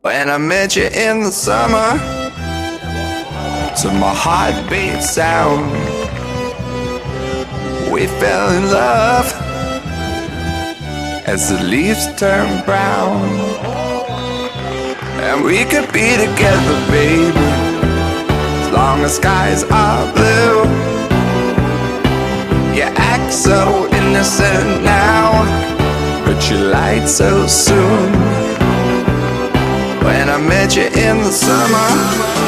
When I met you in the summer, to my heartbeat sound, we fell in love as the leaves turn brown. And we could be together, baby, as long as skies are blue. You act so innocent now, but you lied so soon. When I met you in the summer,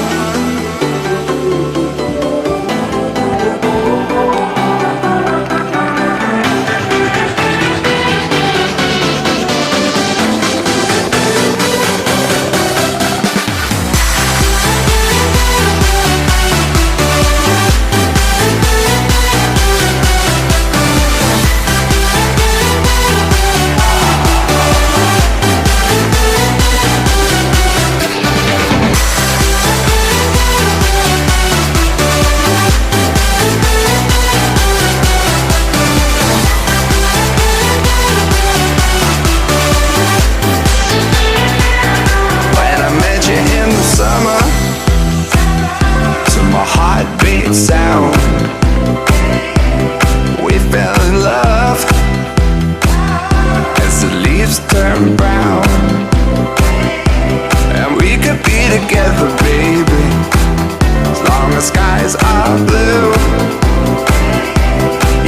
heartbeat sound, we fell in love as the leaves turn brown. And we could be together, baby, as long as skies are blue.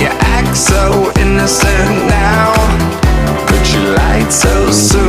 You act so innocent now, but you lied so soon.